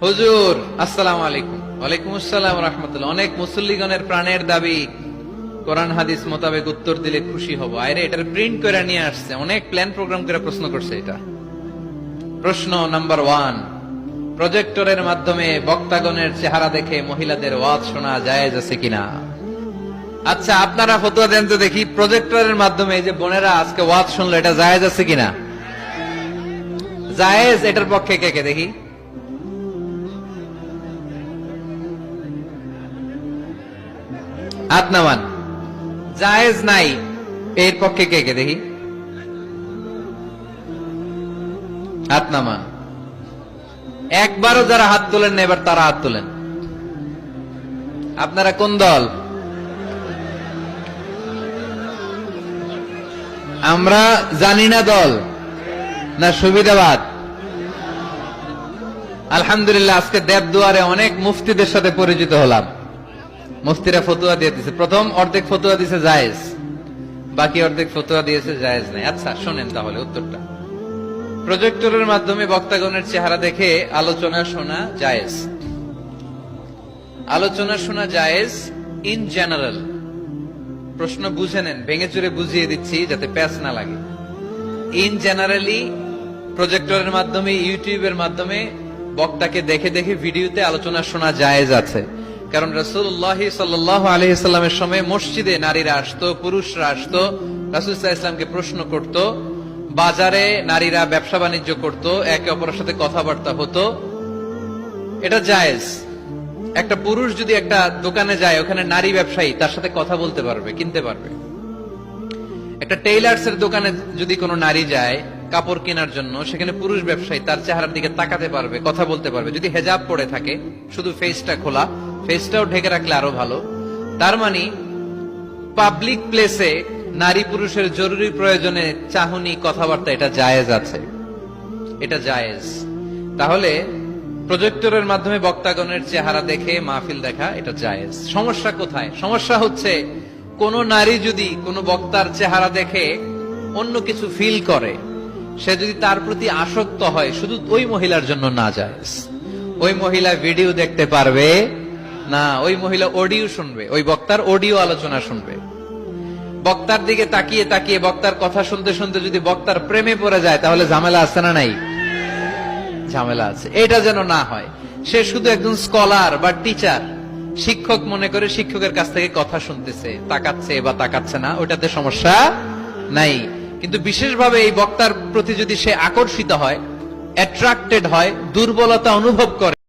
হুজুর আসসালামু আলাইকুম। ওয়ালাইকুম আসসালাম রাহমাতুল্লাহ। অনেক মুসল্লিগণের প্রাণের দাবি, কোরআন হাদিস মোতাবেক উত্তর দিলে খুশি হব। আরে এটার প্রিন্ট করে নিয়ে আসছে, অনেক প্ল্যান প্রোগ্রাম করে প্রশ্ন করছে। এটা প্রশ্ন নাম্বার 1, প্রজেক্টরের মাধ্যমে বক্তাগণের চেহারা দেখে মহিলাদের ওয়াজ শোনা জায়েজ আছে কিনা? আচ্ছা আপনারা ফতোয়া দেন তো দেখি, প্রজেক্টরের মাধ্যমে এই যে বোনেরা আজকে ওয়াজ শুনলো, এটা জায়েজ আছে কিনা? জায়েজ, এটার পক্ষে কে কে দেখি? হাত নামান। জায়েজ নাই, এর পক্ষে কে কে দেখি? হাত নামান। একবারও যারা হাত তোলেন না, এবার তারা হাত তোলেন। আপনারা কোন দল? আমরা জানি না দল না সুবিধাবাদ। আলহামদুলিল্লাহ, আজকে দেবদুয়ারে অনেক মুফতিদের সাথে পরিচিত হলাম। মুফতিরা ফতুয়া দিয়ে দিয়েছে। প্রথম অর্ধেক ফতুয়া দিয়েছে জায়েজ, বাকি অর্ধেক ফতুয়া দিয়েছে জায়েজ নাই। আচ্ছা শোনেন তাহলে উত্তরটা। প্রজেক্টরের মাধ্যমে বক্তাগণের চেহারা দেখে আলোচনা শোনা জায়েজ। আলোচনা শোনা জায়েজ ইন জেনারেল। প্রশ্ন বুঝে নেন, ভেঙে চুরে বুঝিয়ে দিচ্ছি যাতে প্যাচ না লাগে। ইন জেনারেলি প্রজেক্টরের মাধ্যমে, ইউটিউবের মাধ্যমে বক্তাকে দেখে দেখে ভিডিওতে আলোচনা শোনা জায়েজ আছে। কারণ রাসূলুল্লাহ সাল্লাল্লাহু আলাইহি সাল্লামের সময় মসজিদে নারীরা আসতো, পুরুষরা আসতো, রাসূল সাল্লাল্লাহু আলাইহি সাল্লামকে প্রশ্ন করত। বাজারে নারীরা ব্যবসা বাণিজ্য করত, একে অপরের সাথে কথাবার্তা হতো, এটা জায়েজ। একটা পুরুষ যদি একটা দোকানে যায়, ওখানে নারী ব্যবসায়ী তার সাথে কথা বলতে পারবে, কিনতে পারবে। একটা টেইলার্স এর দোকানে যদি কোনো নারী যায় কাপড় কেনার জন্য, সেখানে পুরুষ ব্যবসায়ী তার চেহারার দিকে তাকাতে পারবে, কথা বলতে পারবে, যদি হেজাব পরে থাকে, শুধু ফেসটা খোলা, ফেসটাও ঢেকে রাখলে আরো ভালো। তার মানে পাবলিক প্লেসে নারী পুরুষের জরুরি প্রয়োজনে চাহনি, কথাবার্তা, এটা জায়েজ আছে, এটা জায়েজ। তাহলে প্রজেক্টরের মাধ্যমে বক্তাগণের চেহারা দেখে মাহফিল দেখা, এটা জায়েজ। সমস্যা কোথায়? সমস্যা হচ্ছে কোন নারী যদি কোন বক্তার চেহারা দেখে অন্য কিছু ফিল করে, সে যদি তার প্রতি আসক্ত হয়, শুধু ওই মহিলার জন্য না জায়েজ। ওই মহিলা ভিডিও দেখতে পারবে না, ওই মহিলা অডিও শুনবে, ওই বক্তার অডিও আলোচনা শুনবে। বক্তার দিকে তাকিয়ে তাকিয়ে বক্তার কথা শুনতে শুনতে যদি বক্তার প্রেমে পড়ে যায়, তাহলে ঝামেলা আছে না নাই? ঝামেলা আছে। এটা যেন না হয়। সে শুধু একজন স্কলার বা টিচার, শিক্ষক মনে করে শিক্ষকের কাছ থেকে কথা শুনতেছে, তাকাচ্ছে বা তাকাচ্ছে না, ওটাতে সমস্যা নাই। কিন্তু বিশেষভাবে এই বক্তার প্রতি যদি সে আকর্ষিত হয়, অ্যাট্রাক্টেড হয়, দুর্বলতা অনুভব করে,